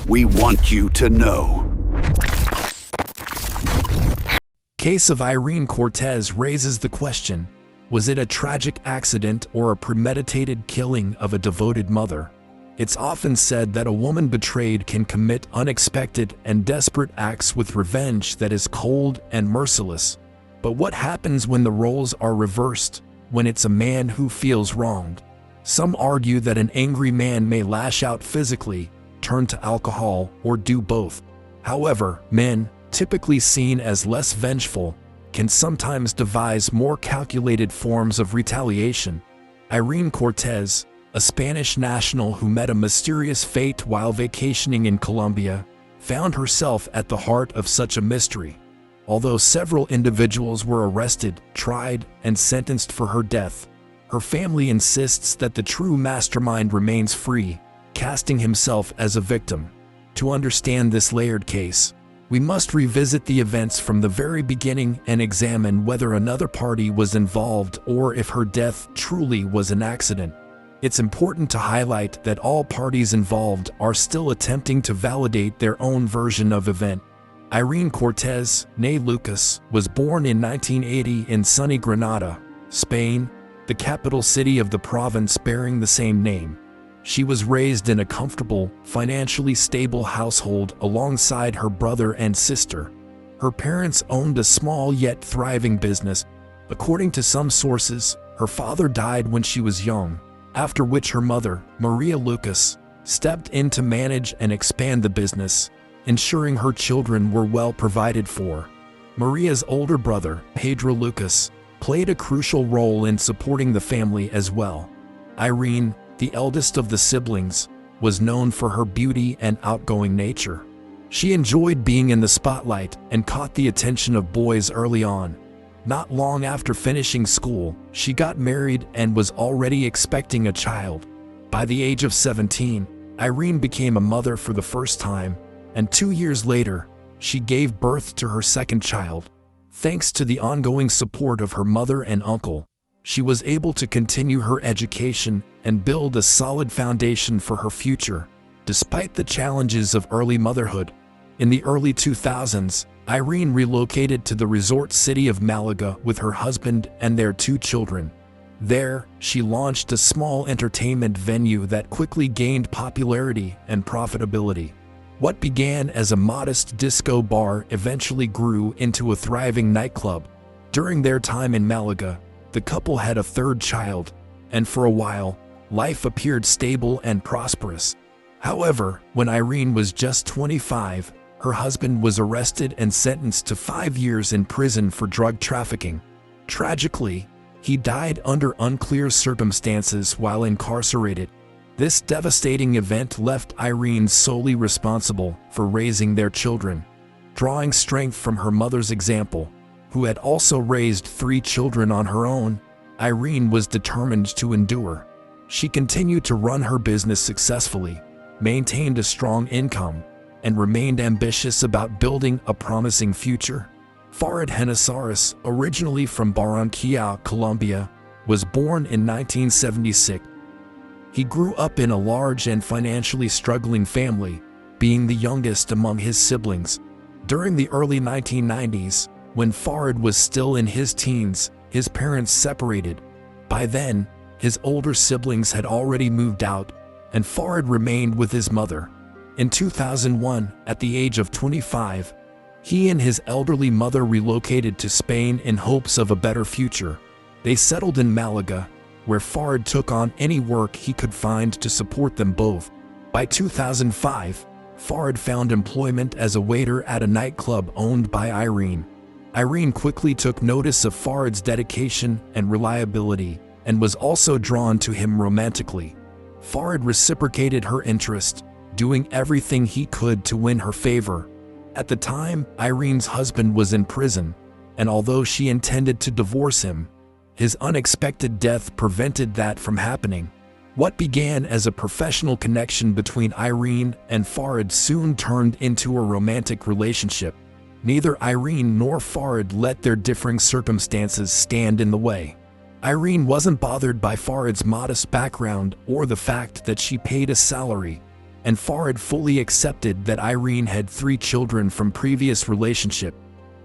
We want you to know. Case of Irene Cortez raises the question, was it a tragic accident or a premeditated killing of a devoted mother? It's often said that a woman betrayed can commit unexpected and desperate acts with revenge that is cold and merciless. But what happens when the roles are reversed, when it's a man who feels wronged? Some argue that an angry man may lash out physically, turn to alcohol, or do both. However, men, typically seen as less vengeful, can sometimes devise more calculated forms of retaliation. Irene Cortez, a Spanish national who met a mysterious fate while vacationing in Colombia, found herself at the heart of such a mystery. Although several individuals were arrested, tried, and sentenced for her death, her family insists that the true mastermind remains free, casting himself as a victim. To understand this layered case, we must revisit the events from the very beginning and examine whether another party was involved or if her death truly was an accident. It's important to highlight that all parties involved are still attempting to validate their own version of events. Irene Cortez, née Lucas, was born in 1980 in sunny Granada, Spain, the capital city of the province bearing the same name. She was raised in a comfortable, financially stable household alongside her brother and sister. Her parents owned a small yet thriving business. According to some sources, her father died when she was young, after which her mother, Maria Lucas, stepped in to manage and expand the business, ensuring her children were well provided for. Maria's older brother, Pedro Lucas, played a crucial role in supporting the family as well. Irene, the eldest of the siblings, was known for her beauty and outgoing nature. She enjoyed being in the spotlight and caught the attention of boys early on. Not long after finishing school, she got married and was already expecting a child. By the age of 17, Irene became a mother for the first time, and 2 years later, she gave birth to her second child. Thanks to the ongoing support of her mother and uncle, she was able to continue her education and build a solid foundation for her future, despite the challenges of early motherhood. In the early 2000s, Irene relocated to the resort city of Malaga with her husband and their 2 children. There, she launched a small entertainment venue that quickly gained popularity and profitability. What began as a modest disco bar eventually grew into a thriving nightclub. During their time in Malaga, the couple had a third child, and for a while, life appeared stable and prosperous. However, when Irene was just 25, her husband was arrested and sentenced to 5 years in prison for drug trafficking. Tragically, he died under unclear circumstances while incarcerated. This devastating event left Irene solely responsible for raising their children. Drawing strength from her mother's example, who had also raised 3 children on her own, Irene was determined to endure. She continued to run her business successfully, maintained a strong income, and remained ambitious about building a promising future. Farid Genesaris, originally from Barranquilla, Colombia, was born in 1976. He grew up in a large and financially struggling family, being the youngest among his siblings. During the early 1990s, when Farid was still in his teens, his parents separated. By then, his older siblings had already moved out, and Farid remained with his mother. In 2001, at the age of 25, he and his elderly mother relocated to Spain in hopes of a better future. They settled in Malaga, where Farid took on any work he could find to support them both. By 2005, Farid found employment as a waiter at a nightclub owned by Irene. Irene quickly took notice of Farid's dedication and reliability, and was also drawn to him romantically. Farid reciprocated her interest, doing everything he could to win her favor. At the time, Irene's husband was in prison, and although she intended to divorce him, his unexpected death prevented that from happening. What began as a professional connection between Irene and Farid soon turned into a romantic relationship. Neither Irene nor Farid let their differing circumstances stand in the way. Irene wasn't bothered by Farid's modest background or the fact that she paid a salary, and Farid fully accepted that Irene had 3 children from previous relationship.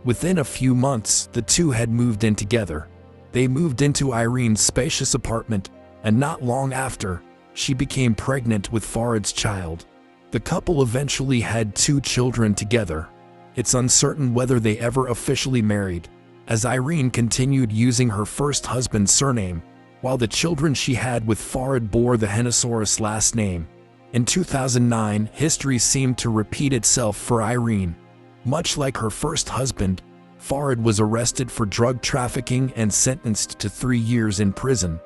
Within a few months, the two had moved in together. They moved into Irene's spacious apartment, and not long after, she became pregnant with Farid's child. The couple eventually had 2 children together. It's uncertain whether they ever officially married, as Irene continued using her first husband's surname, while the children she had with Farid bore the Hennosaurus last name. In 2009, history seemed to repeat itself for Irene. Much like her first husband, Farid was arrested for drug trafficking and sentenced to 3 years in prison.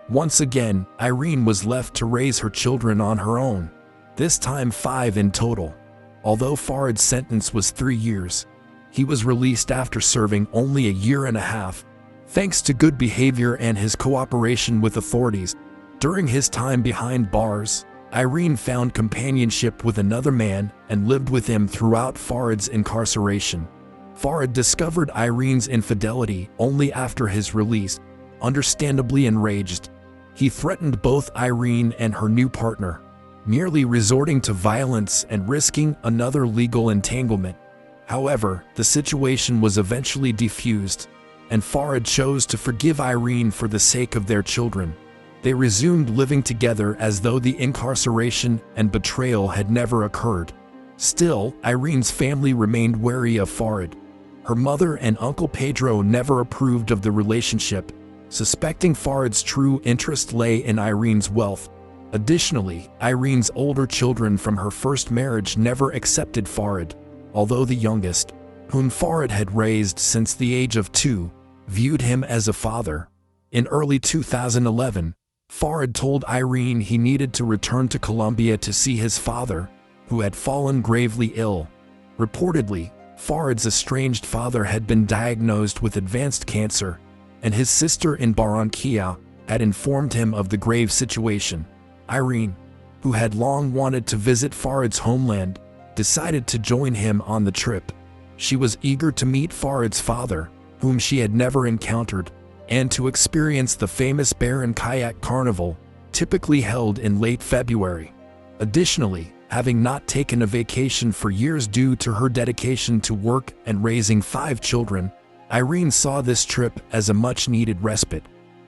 Once again, Irene was left to raise her children on her own, this time 5 in total. Although Farid's sentence was 3 years, he was released after serving only a year and a half, thanks to good behavior and his cooperation with authorities. During his time behind bars, Irene found companionship with another man and lived with him throughout Farid's incarceration. Farid discovered Irene's infidelity only after his release. Understandably enraged, he threatened both Irene and her new partner, merely resorting to violence and risking another legal entanglement. However, the situation was eventually defused, and Farid chose to forgive Irene for the sake of their children. They resumed living together as though the incarceration and betrayal had never occurred. Still, Irene's family remained wary of Farid. Her mother and Uncle Pedro never approved of the relationship, suspecting Farid's true interest lay in Irene's wealth. Additionally, Irene's older children from her first marriage never accepted Farid, although the youngest, whom Farid had raised since the age of 2, viewed him as a father. In early 2011, Farid told Irene he needed to return to Colombia to see his father, who had fallen gravely ill. Reportedly, Farid's estranged father had been diagnosed with advanced cancer, and his sister in Barranquilla had informed him of the grave situation. Irene, who had long wanted to visit Farid's homeland, decided to join him on the trip. She was eager to meet Farid's father, whom she had never encountered, and to experience the famous bear and kayak carnival, typically held in late February. Additionally, having not taken a vacation for years due to her dedication to work and raising 5 children, Irene saw this trip as a much-needed respite.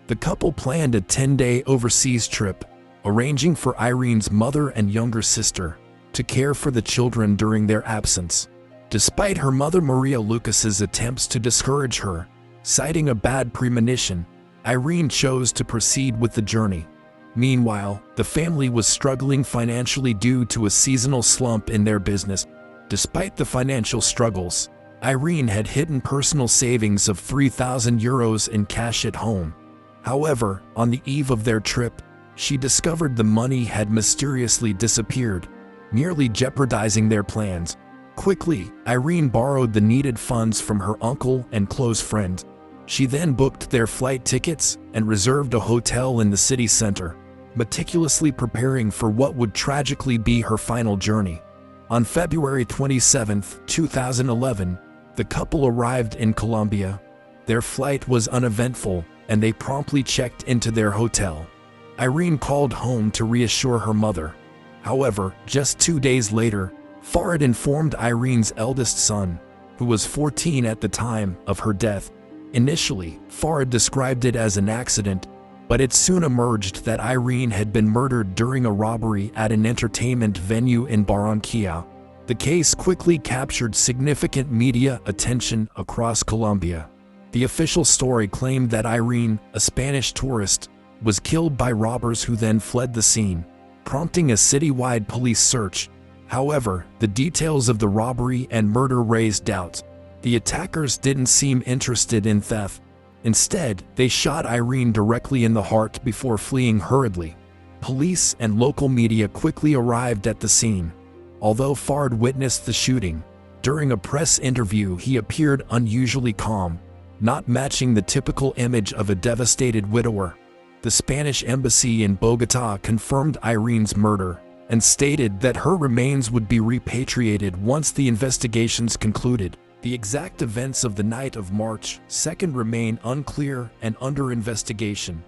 The couple planned a 10-day overseas trip, arranging for Irene's mother and younger sister to care for the children during their absence. Despite her mother Maria Lucas's attempts to discourage her, citing a bad premonition, Irene chose to proceed with the journey. Meanwhile, the family was struggling financially due to a seasonal slump in their business. Despite the financial struggles, Irene had hidden personal savings of €3,000 in cash at home. However, on the eve of their trip, she discovered the money had mysteriously disappeared, nearly jeopardizing their plans. Quickly, Irene borrowed the needed funds from her uncle and close friend. She then booked their flight tickets and reserved a hotel in the city center, meticulously preparing for what would tragically be her final journey. On February 27, 2011, the couple arrived in Colombia. Their flight was uneventful, and they promptly checked into their hotel. Irene called home to reassure her mother. However, just 2 days later, Farid informed Irene's eldest son, who was 14 at the time of her death. Initially, Farid described it as an accident, but it soon emerged that Irene had been murdered during a robbery at an entertainment venue in Barranquilla. The case quickly captured significant media attention across Colombia. The official story claimed that Irene, a Spanish tourist, was killed by robbers who then fled the scene, prompting a citywide police search. However, the details of the robbery and murder raised doubts. The attackers didn't seem interested in theft. Instead, they shot Irene directly in the heart before fleeing hurriedly. Police and local media quickly arrived at the scene. Although Farid witnessed the shooting, during a press interview he appeared unusually calm, not matching the typical image of a devastated widower. The Spanish embassy in Bogotá confirmed Irene's murder and stated that her remains would be repatriated once the investigations concluded. The exact events of the night of March 2nd remain unclear and under investigation.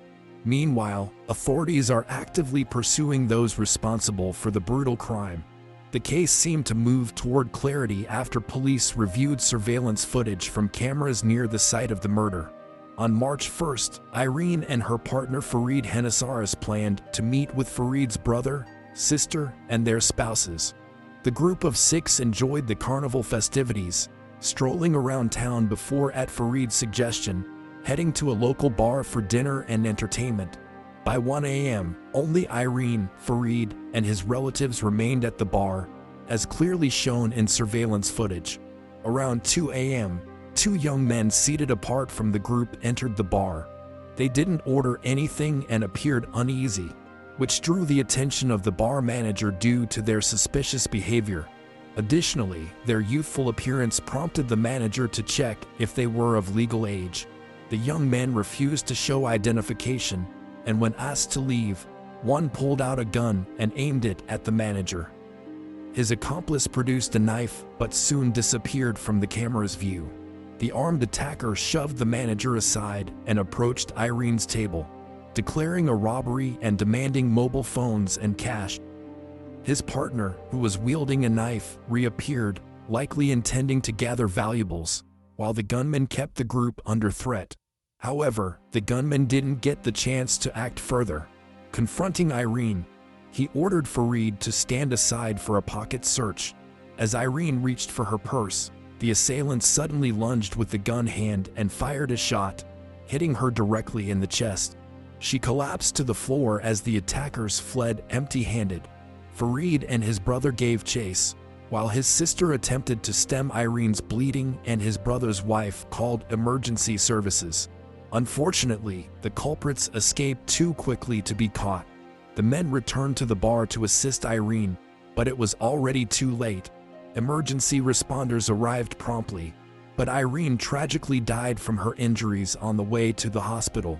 Meanwhile, authorities are actively pursuing those responsible for the brutal crime. The case seemed to move toward clarity after police reviewed surveillance footage from cameras near the site of the murder. On March 1st, Irene and her partner Fareed Henessaris planned to meet with Fareed's brother, sister, and their spouses. The group of 6 enjoyed the carnival festivities, strolling around town before, at Fareed's suggestion, heading to a local bar for dinner and entertainment. By 1 a.m., only Irene, Fareed, and his relatives remained at the bar, as clearly shown in surveillance footage. Around 2 a.m., 2 young men seated apart from the group entered the bar. They didn't order anything and appeared uneasy, which drew the attention of the bar manager due to their suspicious behavior. Additionally, their youthful appearance prompted the manager to check if they were of legal age. The young men refused to show identification, and when asked to leave, one pulled out a gun and aimed it at the manager. His accomplice produced a knife but soon disappeared from the camera's view. The armed attacker shoved the manager aside and approached Irene's table, declaring a robbery and demanding mobile phones and cash. His partner, who was wielding a knife, reappeared, likely intending to gather valuables, while the gunman kept the group under threat. However, the gunman didn't get the chance to act further. Confronting Irene, he ordered Fareed to stand aside for a pocket search. As Irene reached for her purse, the assailant suddenly lunged with the gun hand and fired a shot, hitting her directly in the chest. She collapsed to the floor as the attackers fled empty-handed. Fareed and his brother gave chase, while his sister attempted to stem Irene's bleeding and his brother's wife called emergency services. Unfortunately, the culprits escaped too quickly to be caught. The men returned to the bar to assist Irene, but it was already too late. Emergency responders arrived promptly, but Irene tragically died from her injuries on the way to the hospital,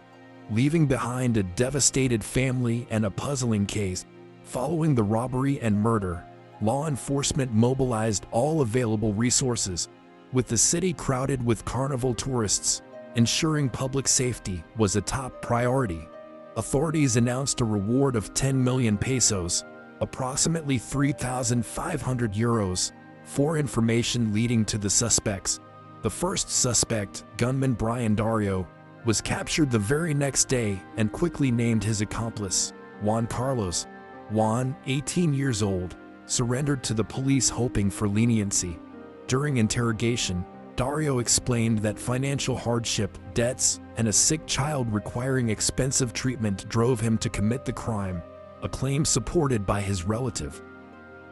leaving behind a devastated family and a puzzling case. Following the robbery and murder, law enforcement mobilized all available resources, with the city crowded with carnival tourists. Ensuring public safety was a top priority. Authorities announced a reward of 10 million pesos, approximately 3,500 euros, for information leading to the suspects. The first suspect, gunman Brian Dario, was captured the very next day and quickly named his accomplice, Juan Carlos. Juan, 18 years old, surrendered to the police hoping for leniency. During interrogation, Dario explained that financial hardship, debts, and a sick child requiring expensive treatment drove him to commit the crime, a claim supported by his relative.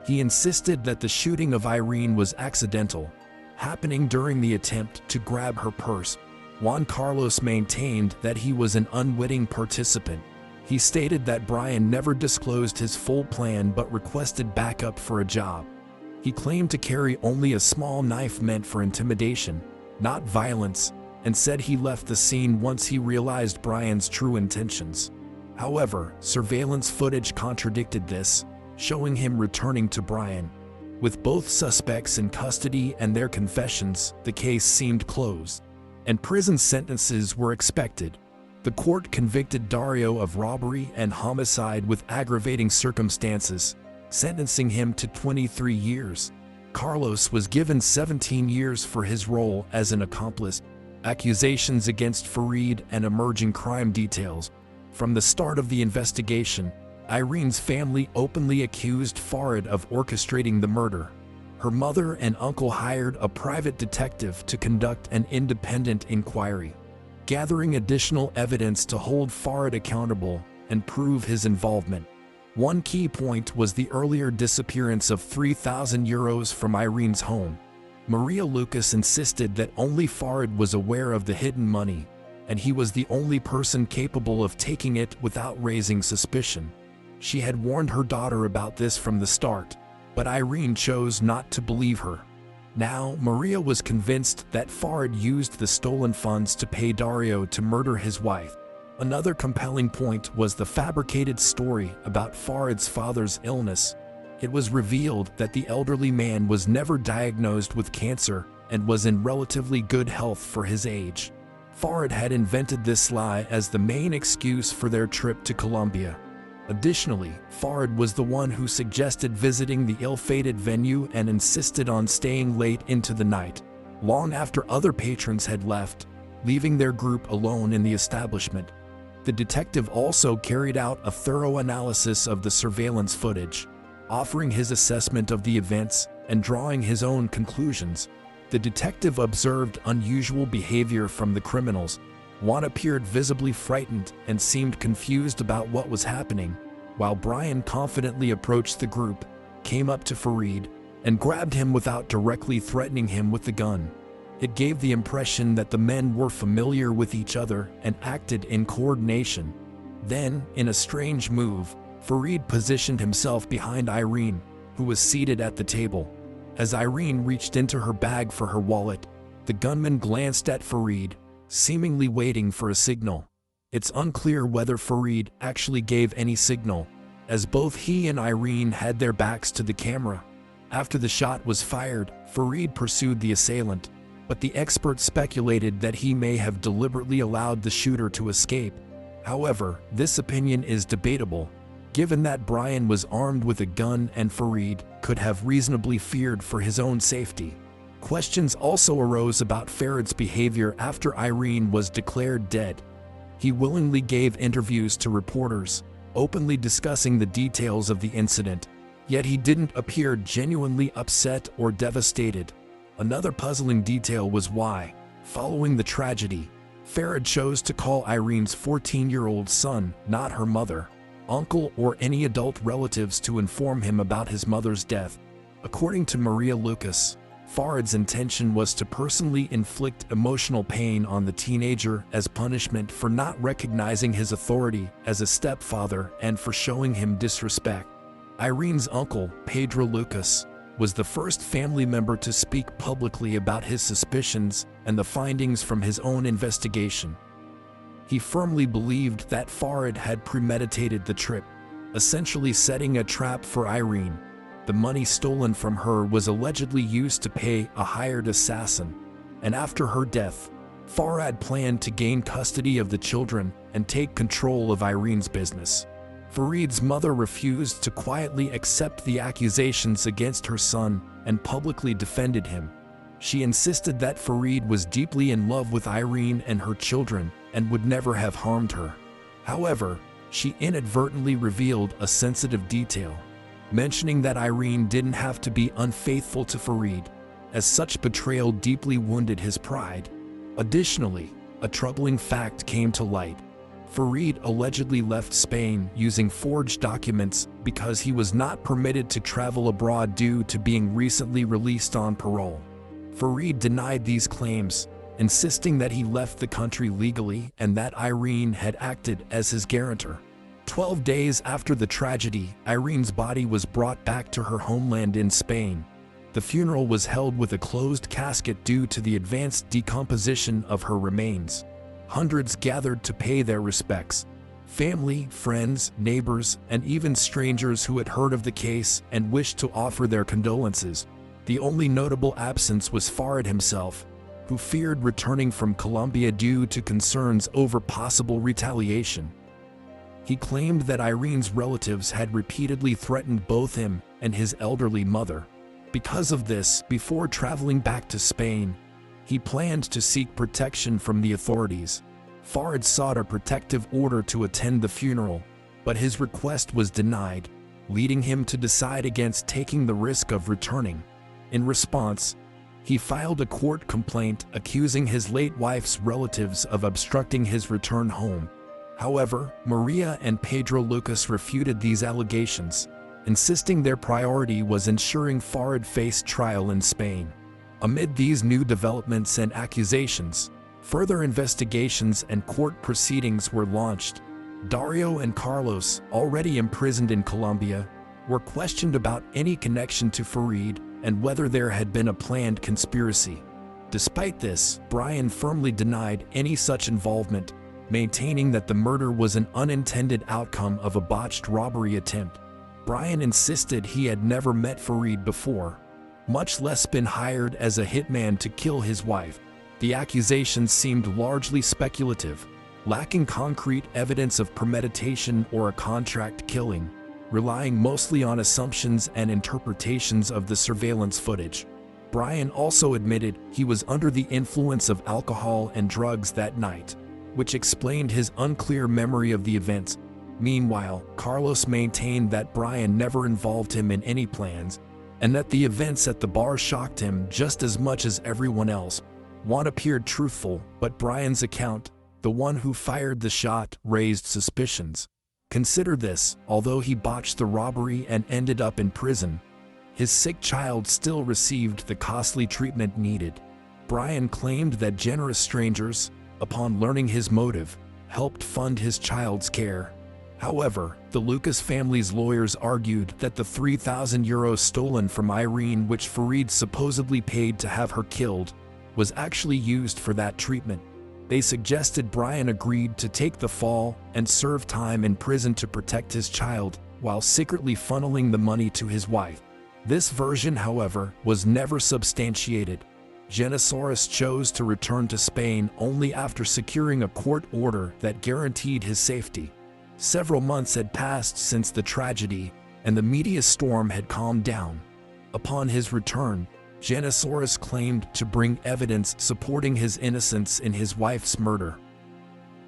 He insisted that the shooting of Irene was accidental, happening during the attempt to grab her purse. Juan Carlos maintained that he was an unwitting participant. He stated that Brian never disclosed his full plan but requested backup for a job. He claimed to carry only a small knife meant for intimidation, not violence, and said he left the scene once he realized Brian's true intentions. However, surveillance footage contradicted this, showing him returning to Brian. With both suspects in custody and their confessions, the case seemed closed, and prison sentences were expected. The court convicted Dario of robbery and homicide with aggravating circumstances, sentencing him to 23 years. Carlos was given 17 years for his role as an accomplice. Accusations against Fareed and emerging crime details. From the start of the investigation, Irene's family openly accused Fareed of orchestrating the murder. Her mother and uncle hired a private detective to conduct an independent inquiry, gathering additional evidence to hold Fareed accountable and prove his involvement. One key point was the earlier disappearance of 3,000 euros from Irene's home. Maria Lucas insisted that only Fareed was aware of the hidden money, and he was the only person capable of taking it without raising suspicion. She had warned her daughter about this from the start, but Irene chose not to believe her. Now, Maria was convinced that Fareed used the stolen funds to pay Dario to murder his wife. Another compelling point was the fabricated story about Fareed's father's illness. It was revealed that the elderly man was never diagnosed with cancer and was in relatively good health for his age. Farid had invented this lie as the main excuse for their trip to Colombia. Additionally, Farid was the one who suggested visiting the ill-fated venue and insisted on staying late into the night, long after other patrons had left, leaving their group alone in the establishment. The detective also carried out a thorough analysis of the surveillance footage, offering his assessment of the events and drawing his own conclusions. The detective observed unusual behavior from the criminals. One appeared visibly frightened and seemed confused about what was happening, while Brian confidently approached the group, came up to Farid, and grabbed him without directly threatening him with the gun. It gave the impression that the men were familiar with each other and acted in coordination. Then, in a strange move, Farid positioned himself behind Irene, who was seated at the table. As Irene reached into her bag for her wallet, the gunman glanced at Farid, seemingly waiting for a signal. It's unclear whether Farid actually gave any signal, as both he and Irene had their backs to the camera. After the shot was fired, Farid pursued the assailant, but the experts speculated that he may have deliberately allowed the shooter to escape. However, this opinion is debatable, given that Brian was armed with a gun and Farid could have reasonably feared for his own safety. Questions also arose about Farid's behavior after Irene was declared dead. He willingly gave interviews to reporters, openly discussing the details of the incident, yet he didn't appear genuinely upset or devastated. Another puzzling detail was why, following the tragedy, Farid chose to call Irene's 14-year-old son, not her mother, uncle, or any adult relatives to inform him about his mother's death. According to Maria Lucas, Farid's intention was to personally inflict emotional pain on the teenager as punishment for not recognizing his authority as a stepfather and for showing him disrespect. Irene's uncle, Pedro Lucas, was the first family member to speak publicly about his suspicions and the findings from his own investigation. He firmly believed that Farid had premeditated the trip, essentially setting a trap for Irene. The money stolen from her was allegedly used to pay a hired assassin, and after her death, Farid planned to gain custody of the children and take control of Irene's business. Farid's mother refused to quietly accept the accusations against her son and publicly defended him. She insisted that Farid was deeply in love with Irene and her children and would never have harmed her. However, she inadvertently revealed a sensitive detail, mentioning that Irene didn't have to be unfaithful to Farid, as such betrayal deeply wounded his pride. Additionally, a troubling fact came to light. Farid allegedly left Spain using forged documents because he was not permitted to travel abroad due to being recently released on parole. Farid denied these claims, insisting that he left the country legally and that Irene had acted as his guarantor. 12 days after the tragedy, Irene's body was brought back to her homeland in Spain. The funeral was held with a closed casket due to the advanced decomposition of her remains. Hundreds gathered to pay their respects. Family, friends, neighbors, and even strangers who had heard of the case and wished to offer their condolences. The only notable absence was Farid himself, who feared returning from Colombia due to concerns over possible retaliation. He claimed that Irene's relatives had repeatedly threatened both him and his elderly mother. Because of this, before traveling back to Spain, he planned to seek protection from the authorities. Farid sought a protective order to attend the funeral, but his request was denied, leading him to decide against taking the risk of returning. In response, he filed a court complaint accusing his late wife's relatives of obstructing his return home. However, Maria and Pedro Lucas refuted these allegations, insisting their priority was ensuring Farid faced trial in Spain. Amid these new developments and accusations, further investigations and court proceedings were launched. Dario and Carlos, already imprisoned in Colombia, were questioned about any connection to Farid and whether there had been a planned conspiracy. Despite this, Brian firmly denied any such involvement, maintaining that the murder was an unintended outcome of a botched robbery attempt. Brian insisted he had never met Farid before, much less been hired as a hitman to kill his wife. The accusations seemed largely speculative, lacking concrete evidence of premeditation or a contract killing, relying mostly on assumptions and interpretations of the surveillance footage. Brian also admitted he was under the influence of alcohol and drugs that night, which explained his unclear memory of the events. Meanwhile, Carlos maintained that Brian never involved him in any plans, and that the events at the bar shocked him just as much as everyone else. Juan appeared truthful, but Brian's account, the one who fired the shot, raised suspicions. Consider this: although he botched the robbery and ended up in prison, his sick child still received the costly treatment needed. Brian claimed that generous strangers, upon learning his motive, helped fund his child's care. However, the Lucas family's lawyers argued that the €3,000 stolen from Irene, which Farid supposedly paid to have her killed, was actually used for that treatment. They suggested Brian agreed to take the fall and serve time in prison to protect his child, while secretly funneling the money to his wife. This version, however, was never substantiated. Genosaurus chose to return to Spain only after securing a court order that guaranteed his safety. Several months had passed since the tragedy, and the media storm had calmed down. Upon his return, Genosaurus claimed to bring evidence supporting his innocence in his wife's murder.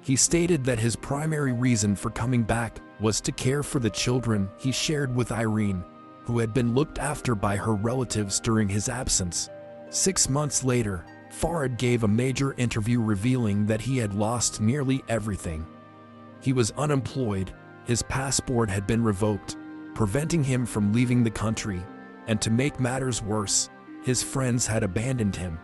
He stated that his primary reason for coming back was to care for the children he shared with Irene, who had been looked after by her relatives during his absence. 6 months later, Farid gave a major interview revealing that he had lost nearly everything. He was unemployed, his passport had been revoked, preventing him from leaving the country, and to make matters worse, his friends had abandoned him.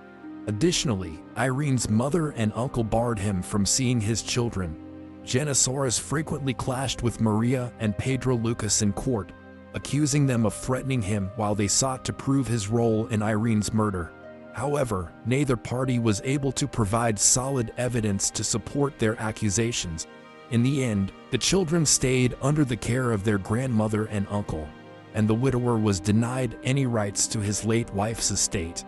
Additionally, Irene's mother and uncle barred him from seeing his children. Genosaurus frequently clashed with Maria and Pedro Lucas in court, accusing them of threatening him while they sought to prove his role in Irene's murder. However, neither party was able to provide solid evidence to support their accusations. In the end, the children stayed under the care of their grandmother and uncle, and the widower was denied any rights to his late wife's estate.